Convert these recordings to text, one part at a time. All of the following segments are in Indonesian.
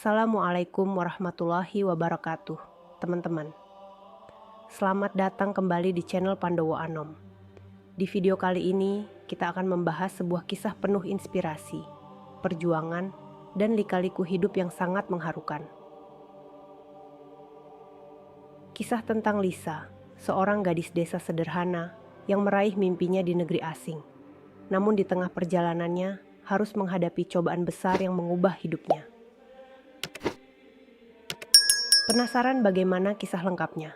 Assalamualaikum warahmatullahi wabarakatuh, teman-teman. Selamat datang kembali di channel Pandowo Anom. Di video kali ini, kita akan membahas sebuah kisah penuh inspirasi, perjuangan, dan lika-liku hidup yang sangat mengharukan. Kisah tentang Lisa, seorang gadis desa sederhana yang meraih mimpinya di negeri asing. Namun di tengah perjalanannya, harus menghadapi cobaan besar yang mengubah hidupnya. Penasaran bagaimana kisah lengkapnya?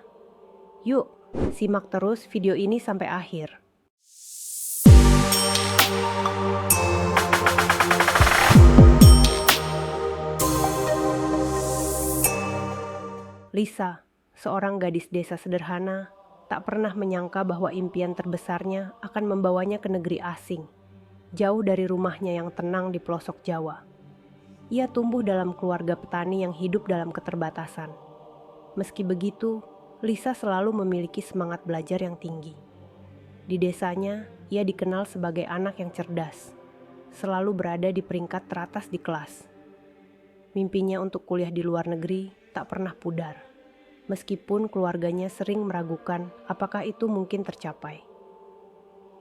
Yuk, simak terus video ini sampai akhir. Lisa, seorang gadis desa sederhana, tak pernah menyangka bahwa impian terbesarnya akan membawanya ke negeri asing, jauh dari rumahnya yang tenang di pelosok Jawa. Ia tumbuh dalam keluarga petani yang hidup dalam keterbatasan. Meski begitu, Lisa selalu memiliki semangat belajar yang tinggi. Di desanya, ia dikenal sebagai anak yang cerdas, selalu berada di peringkat teratas di kelas. Mimpinya untuk kuliah di luar negeri tak pernah pudar, meskipun keluarganya sering meragukan apakah itu mungkin tercapai.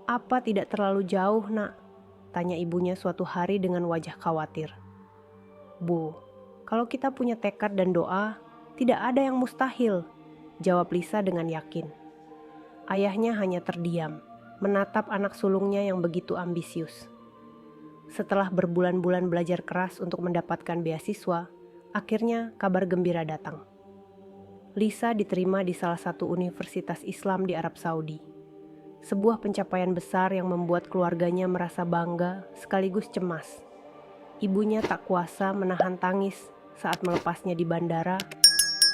"Apa tidak terlalu jauh, Nak?" tanya ibunya suatu hari dengan wajah khawatir. "Bu, kalau kita punya tekad dan doa, tidak ada yang mustahil," jawab Lisa dengan yakin. Ayahnya hanya terdiam, menatap anak sulungnya yang begitu ambisius. Setelah berbulan-bulan belajar keras untuk mendapatkan beasiswa, akhirnya kabar gembira datang. Lisa diterima di salah satu universitas Islam di Arab Saudi. Sebuah pencapaian besar yang membuat keluarganya merasa bangga sekaligus cemas. Ibunya tak kuasa menahan tangis saat melepasnya di bandara,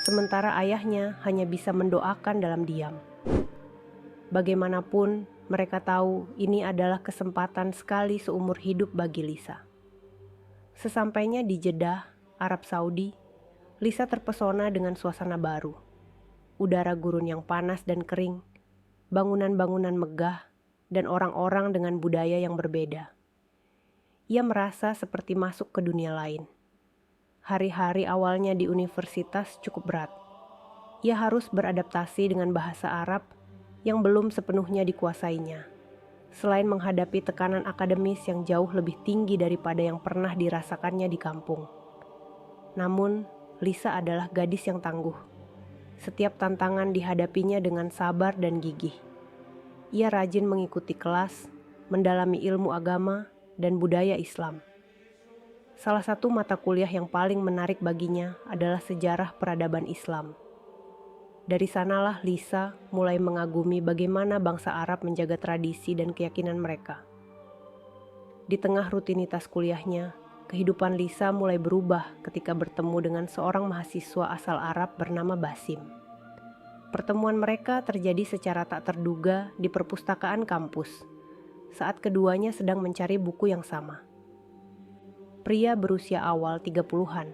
sementara ayahnya hanya bisa mendoakan dalam diam. Bagaimanapun, mereka tahu ini adalah kesempatan sekali seumur hidup bagi Lisa. Sesampainya di Jeddah, Arab Saudi, Lisa terpesona dengan suasana baru. Udara gurun yang panas dan kering, bangunan-bangunan megah, dan orang-orang dengan budaya yang berbeda. Ia merasa seperti masuk ke dunia lain. Hari-hari awalnya di universitas cukup berat. Ia harus beradaptasi dengan bahasa Arab yang belum sepenuhnya dikuasainya, selain menghadapi tekanan akademis yang jauh lebih tinggi daripada yang pernah dirasakannya di kampung. Namun, Lisa adalah gadis yang tangguh. Setiap tantangan dihadapinya dengan sabar dan gigih. Ia rajin mengikuti kelas, mendalami ilmu agama, dan budaya Islam. Salah satu mata kuliah yang paling menarik baginya adalah sejarah peradaban Islam. Dari sanalah Lisa mulai mengagumi bagaimana bangsa Arab menjaga tradisi dan keyakinan mereka. Di tengah rutinitas kuliahnya, kehidupan Lisa mulai berubah ketika bertemu dengan seorang mahasiswa asal Arab bernama Basim. Pertemuan mereka terjadi secara tak terduga di perpustakaan kampus, saat keduanya sedang mencari buku yang sama. Pria berusia awal 30-an,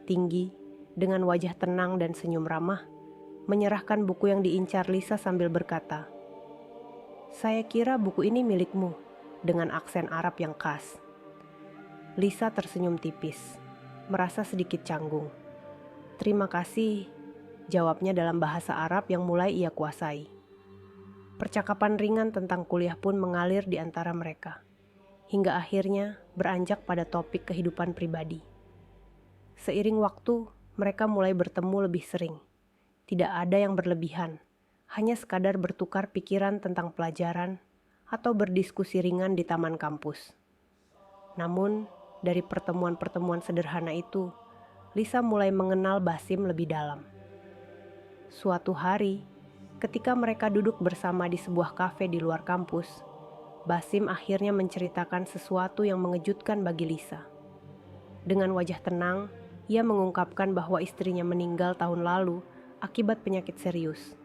tinggi, dengan wajah tenang dan senyum ramah, menyerahkan buku yang diincar Lisa sambil berkata, "Saya kira buku ini milikmu," dengan aksen Arab yang khas. Lisa tersenyum tipis, merasa sedikit canggung. "Terima kasih," jawabnya dalam bahasa Arab yang mulai ia kuasai. Percakapan ringan tentang kuliah pun mengalir di antara mereka, hingga akhirnya beranjak pada topik kehidupan pribadi. Seiring waktu, mereka mulai bertemu lebih sering. Tidak ada yang berlebihan, hanya sekadar bertukar pikiran tentang pelajaran atau berdiskusi ringan di taman kampus. Namun, dari pertemuan-pertemuan sederhana itu, Lisa mulai mengenal Basim lebih dalam. Suatu hari, ketika mereka duduk bersama di sebuah kafe di luar kampus, Basim akhirnya menceritakan sesuatu yang mengejutkan bagi Lisa. Dengan wajah tenang, ia mengungkapkan bahwa istrinya meninggal tahun lalu akibat penyakit serius.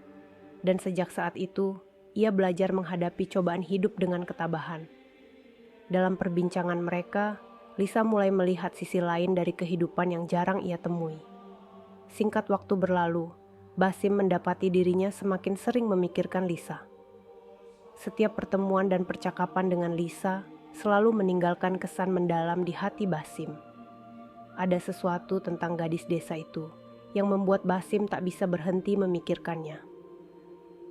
Dan sejak saat itu, ia belajar menghadapi cobaan hidup dengan ketabahan. Dalam perbincangan mereka, Lisa mulai melihat sisi lain dari kehidupan yang jarang ia temui. Singkat waktu berlalu, Basim mendapati dirinya semakin sering memikirkan Lisa. Setiap pertemuan dan percakapan dengan Lisa selalu meninggalkan kesan mendalam di hati Basim. ada sesuatu tentang gadis desa itu yang membuat Basim tak bisa berhenti memikirkannya.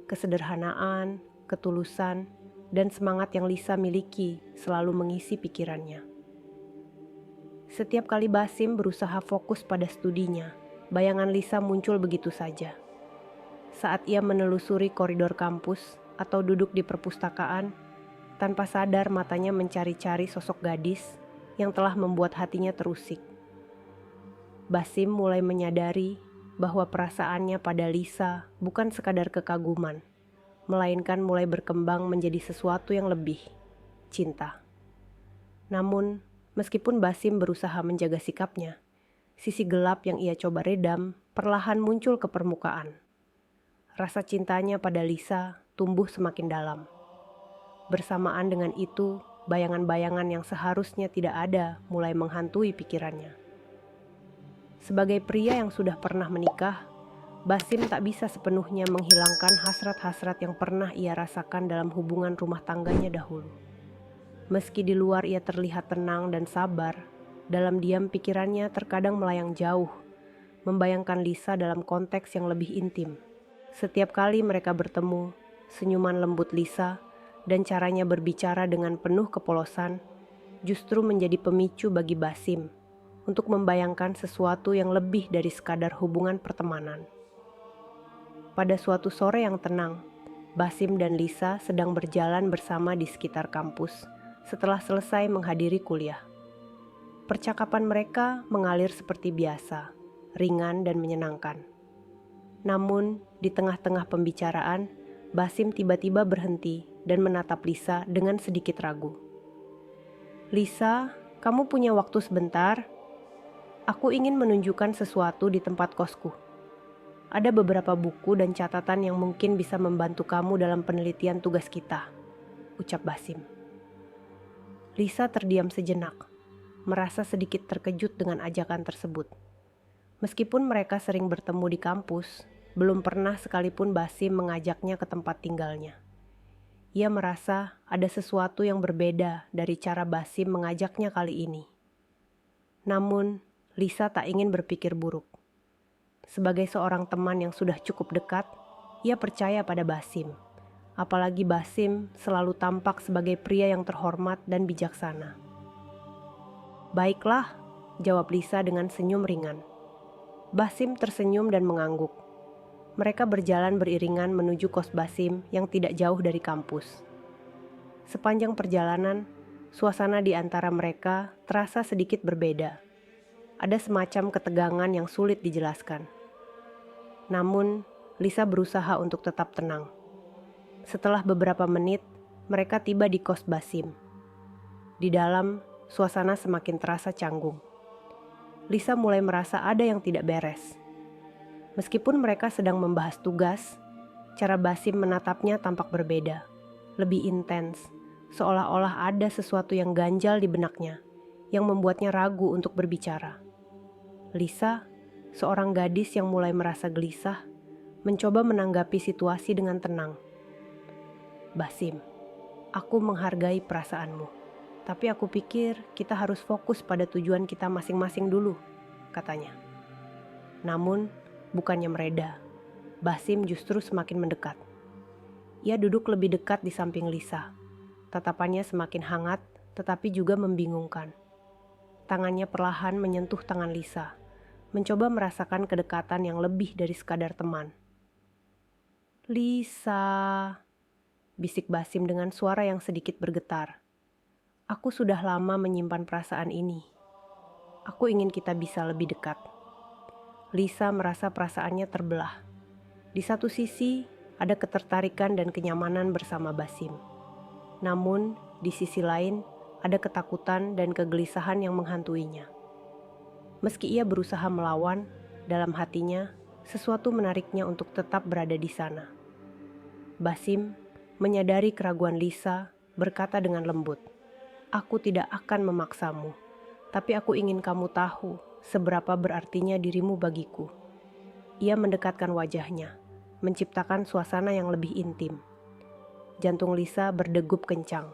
Kesederhanaan, ketulusan, dan semangat yang Lisa miliki selalu mengisi pikirannya. Setiap kali Basim berusaha fokus pada studinya, bayangan Lisa muncul begitu saja. Saat ia menelusuri koridor kampus atau duduk di perpustakaan, tanpa sadar matanya mencari-cari sosok gadis yang telah membuat hatinya terusik. Basim mulai menyadari bahwa perasaannya pada Lisa bukan sekadar kekaguman, melainkan mulai berkembang menjadi sesuatu yang lebih, cinta. Namun, meskipun Basim berusaha menjaga sikapnya, sisi gelap yang ia coba redam perlahan muncul ke permukaan. Rasa cintanya pada Lisa tumbuh semakin dalam. Bersamaan dengan itu, bayangan-bayangan yang seharusnya tidak ada mulai menghantui pikirannya. Sebagai pria yang sudah pernah menikah, Basim tak bisa sepenuhnya menghilangkan hasrat-hasrat yang pernah ia rasakan dalam hubungan rumah tangganya dahulu. Meski di luar ia terlihat tenang dan sabar, dalam diam pikirannya terkadang melayang jauh, membayangkan Lisa dalam konteks yang lebih intim. Setiap kali mereka bertemu, senyuman lembut Lisa dan caranya berbicara dengan penuh kepolosan justru menjadi pemicu bagi Basim untuk membayangkan sesuatu yang lebih dari sekadar hubungan pertemanan. Pada suatu sore yang tenang, Basim dan Lisa sedang berjalan bersama di sekitar kampus setelah selesai menghadiri kuliah. Percakapan mereka mengalir seperti biasa, ringan dan menyenangkan. Namun, di tengah-tengah pembicaraan, Basim tiba-tiba berhenti dan menatap Lisa dengan sedikit ragu. "Lisa, kamu punya waktu sebentar? Aku ingin menunjukkan sesuatu di tempat kosku. Ada beberapa buku dan catatan yang mungkin bisa membantu kamu dalam penelitian tugas kita," ucap Basim. Lisa terdiam sejenak, merasa sedikit terkejut dengan ajakan tersebut. Meskipun mereka sering bertemu di kampus, belum pernah sekalipun Basim mengajaknya ke tempat tinggalnya. Ia merasa ada sesuatu yang berbeda dari cara Basim mengajaknya kali ini. Namun, Lisa tak ingin berpikir buruk. Sebagai seorang teman yang sudah cukup dekat, ia percaya pada Basim. Apalagi Basim selalu tampak sebagai pria yang terhormat dan bijaksana. "Baiklah," jawab Lisa dengan senyum ringan. Basim tersenyum dan mengangguk. Mereka berjalan beriringan menuju kos Basim yang tidak jauh dari kampus. Sepanjang perjalanan, suasana di antara mereka terasa sedikit berbeda. Ada semacam ketegangan yang sulit dijelaskan. Namun, Lisa berusaha untuk tetap tenang. Setelah beberapa menit, mereka tiba di kos Basim. Di dalam, suasana semakin terasa canggung. Lisa mulai merasa ada yang tidak beres. Meskipun mereka sedang membahas tugas, cara Basim menatapnya tampak berbeda, lebih intens, seolah-olah ada sesuatu yang ganjal di benaknya, yang membuatnya ragu untuk berbicara. Lisa, seorang gadis yang mulai merasa gelisah, mencoba menanggapi situasi dengan tenang. "Basim, aku menghargai perasaanmu, tapi aku pikir kita harus fokus pada tujuan kita masing-masing dulu," katanya. Namun, bukannya mereda, Basim justru semakin mendekat. Ia duduk lebih dekat di samping Lisa. Tatapannya semakin hangat, tetapi juga membingungkan. Tangannya perlahan menyentuh tangan Lisa, mencoba merasakan kedekatan yang lebih dari sekadar teman. "Lisa," bisik Basim dengan suara yang sedikit bergetar. "Aku sudah lama menyimpan perasaan ini. Aku ingin kita bisa lebih dekat." Lisa merasa perasaannya terbelah. Di satu sisi, ada ketertarikan dan kenyamanan bersama Basim. Namun, di sisi lain, ada ketakutan dan kegelisahan yang menghantuinya. Meski ia berusaha melawan, dalam hatinya, sesuatu menariknya untuk tetap berada di sana. Basim, menyadari keraguan Lisa, berkata dengan lembut, "Aku tidak akan memaksamu, tapi aku ingin kamu tahu seberapa berartinya dirimu bagiku." Ia mendekatkan wajahnya, menciptakan suasana yang lebih intim. Jantung Lisa berdegup kencang.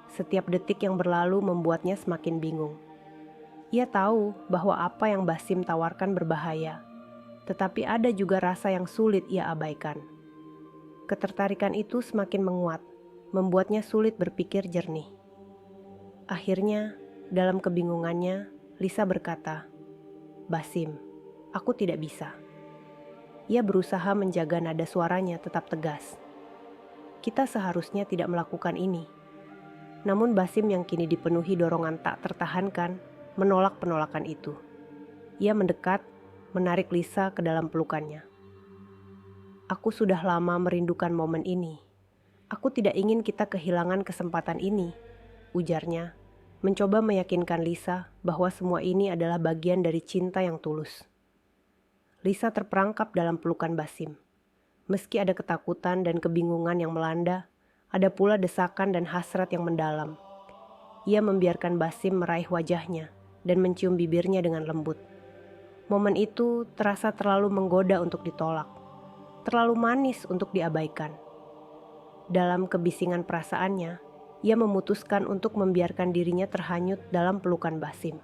Setiap detik yang berlalu membuatnya semakin bingung. Ia tahu bahwa apa yang Basim tawarkan berbahaya, tetapi ada juga rasa yang sulit ia abaikan. Ketertarikan itu semakin menguat, membuatnya sulit berpikir jernih. Akhirnya, dalam kebingungannya, Lisa berkata, "Basim, aku tidak bisa." Ia berusaha menjaga nada suaranya tetap tegas. "Kita seharusnya tidak melakukan ini." Namun Basim yang kini dipenuhi dorongan tak tertahankan, menolak penolakan itu. Ia mendekat, menarik Lisa ke dalam pelukannya. "Aku sudah lama merindukan momen ini. Aku tidak ingin kita kehilangan kesempatan ini," ujarnya, mencoba meyakinkan Lisa bahwa semua ini adalah bagian dari cinta yang tulus. Lisa terperangkap dalam pelukan Basim. Meski ada ketakutan dan kebingungan yang melanda, ada pula desakan dan hasrat yang mendalam. Ia membiarkan Basim meraih wajahnya dan mencium bibirnya dengan lembut. Momen itu terasa terlalu menggoda untuk ditolak, terlalu manis untuk diabaikan. Dalam kebisingan perasaannya, ia memutuskan untuk membiarkan dirinya terhanyut dalam pelukan Basim.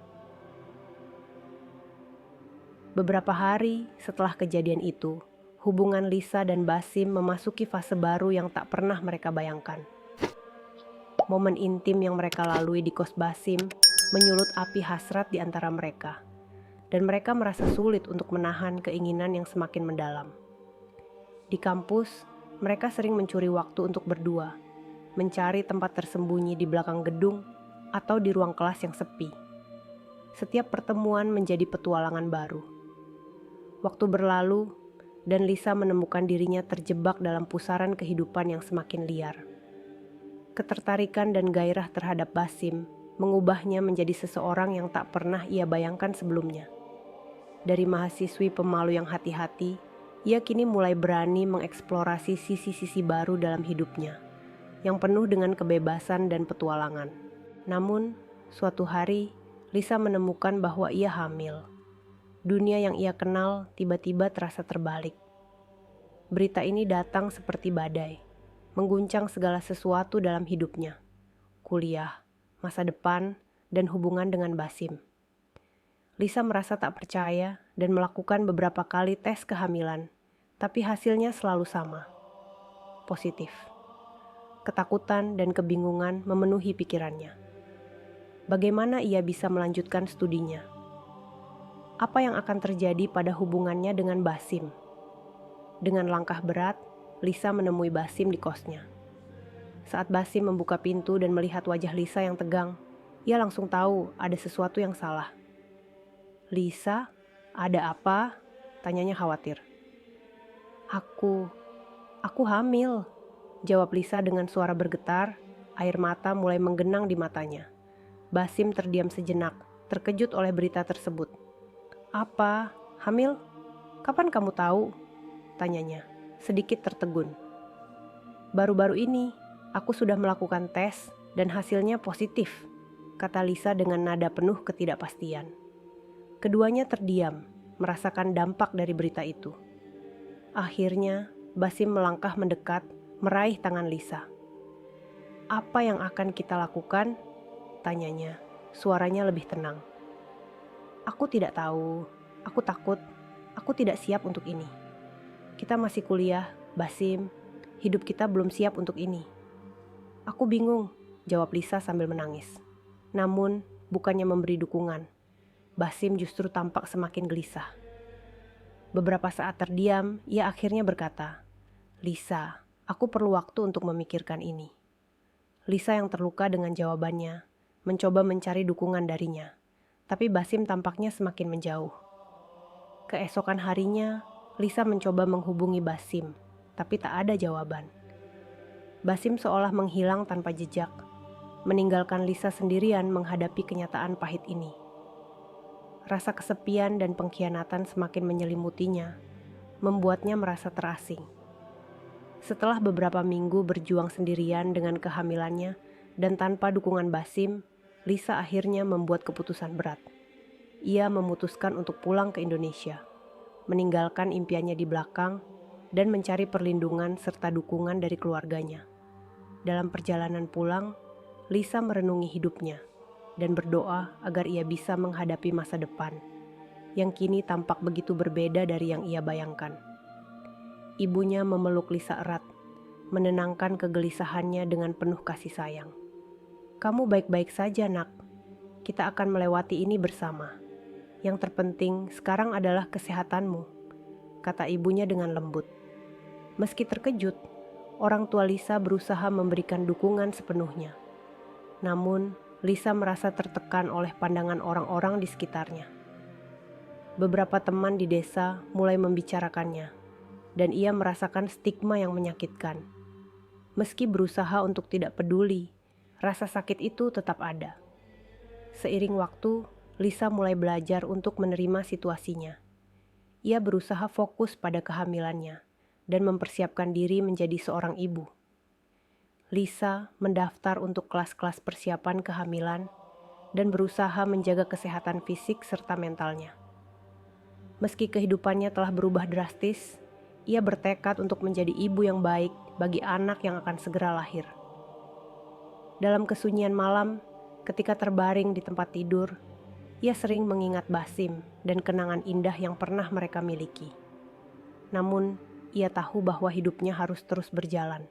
Beberapa hari setelah kejadian itu, hubungan Lisa dan Basim memasuki fase baru yang tak pernah mereka bayangkan. Momen intim yang mereka lalui di kos Basim menyulut api hasrat di antara mereka, dan mereka merasa sulit untuk menahan keinginan yang semakin mendalam. Di kampus, mereka sering mencuri waktu untuk berdua, mencari tempat tersembunyi di belakang gedung atau di ruang kelas yang sepi. Setiap pertemuan menjadi petualangan baru. Waktu berlalu, dan Lisa menemukan dirinya terjebak dalam pusaran kehidupan yang semakin liar. Ketertarikan dan gairah terhadap Basim mengubahnya menjadi seseorang yang tak pernah ia bayangkan sebelumnya. Dari mahasiswi pemalu yang hati-hati, ia kini mulai berani mengeksplorasi sisi-sisi baru dalam hidupnya, yang penuh dengan kebebasan dan petualangan. Namun, suatu hari, Lisa menemukan bahwa ia hamil. Dunia yang ia kenal tiba-tiba terasa terbalik. Berita ini datang seperti badai, mengguncang segala sesuatu dalam hidupnya. Kuliah, masa depan, dan hubungan dengan Basim. Lisa merasa tak percaya dan melakukan beberapa kali tes kehamilan, tapi hasilnya selalu sama. Positif. Ketakutan dan kebingungan memenuhi pikirannya. Bagaimana ia bisa melanjutkan studinya? Apa yang akan terjadi pada hubungannya dengan Basim? Dengan langkah berat, Lisa menemui Basim di kosnya. Saat Basim membuka pintu dan melihat wajah Lisa yang tegang, ia langsung tahu ada sesuatu yang salah. "Lisa, ada apa?" tanyanya khawatir. Aku hamil," jawab Lisa dengan suara bergetar, air mata mulai menggenang di matanya. Basim terdiam sejenak, terkejut oleh berita tersebut. "Apa? Hamil? Kapan kamu tahu?" tanyanya, sedikit tertegun. "Baru-baru ini, aku sudah melakukan tes dan hasilnya positif," kata Lisa dengan nada penuh ketidakpastian. Keduanya terdiam, merasakan dampak dari berita itu. Akhirnya, Basim melangkah mendekat, meraih tangan Lisa. "Apa yang akan kita lakukan?" tanyanya, suaranya lebih tenang. "Aku tidak tahu, aku takut, aku tidak siap untuk ini. Kita masih kuliah, Basim, hidup kita belum siap untuk ini." "Aku bingung," jawab Lisa sambil menangis. Namun, bukannya memberi dukungan, Basim justru tampak semakin gelisah. Beberapa saat terdiam, ia akhirnya berkata, "Lisa, aku perlu waktu untuk memikirkan ini." Lisa yang terluka dengan jawabannya, mencoba mencari dukungan darinya. Tapi Basim tampaknya semakin menjauh. Keesokan harinya, Lisa mencoba menghubungi Basim, tapi tak ada jawaban. Basim seolah menghilang tanpa jejak, meninggalkan Lisa sendirian menghadapi kenyataan pahit ini. Rasa kesepian dan pengkhianatan semakin menyelimutinya, membuatnya merasa terasing. Setelah beberapa minggu berjuang sendirian dengan kehamilannya dan tanpa dukungan Basim, Lisa akhirnya membuat keputusan berat. Ia memutuskan untuk pulang ke Indonesia, meninggalkan impiannya di belakang, dan mencari perlindungan serta dukungan dari keluarganya. Dalam perjalanan pulang, Lisa merenungi hidupnya. dan berdoa agar ia bisa menghadapi masa depan, yang kini tampak begitu berbeda dari yang ia bayangkan. Ibunya memeluk Lisa erat, menenangkan kegelisahannya dengan penuh kasih sayang. "Kamu baik-baik saja, Nak. Kita akan melewati ini bersama. Yang terpenting sekarang adalah kesehatanmu," kata ibunya dengan lembut. Meski terkejut, orang tua Lisa berusaha memberikan dukungan sepenuhnya. Namun, Lisa merasa tertekan oleh pandangan orang-orang di sekitarnya. Beberapa teman di desa mulai membicarakannya, dan ia merasakan stigma yang menyakitkan. Meski berusaha untuk tidak peduli, rasa sakit itu tetap ada. Seiring waktu, Lisa mulai belajar untuk menerima situasinya. Ia berusaha fokus pada kehamilannya dan mempersiapkan diri menjadi seorang ibu. Lisa mendaftar untuk kelas-kelas persiapan kehamilan dan berusaha menjaga kesehatan fisik serta mentalnya. Meski kehidupannya telah berubah drastis, ia bertekad untuk menjadi ibu yang baik bagi anak yang akan segera lahir. Dalam kesunyian malam, ketika terbaring di tempat tidur, ia sering mengingat Basim dan kenangan indah yang pernah mereka miliki. Namun, ia tahu bahwa hidupnya harus terus berjalan.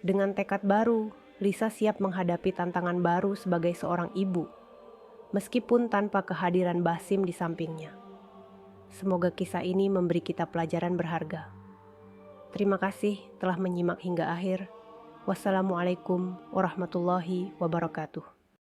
Dengan tekad baru, Lisa siap menghadapi tantangan baru sebagai seorang ibu, meskipun tanpa kehadiran Basim di sampingnya. Semoga kisah ini memberi kita pelajaran berharga. Terima kasih telah menyimak hingga akhir. Wassalamualaikum warahmatullahi wabarakatuh.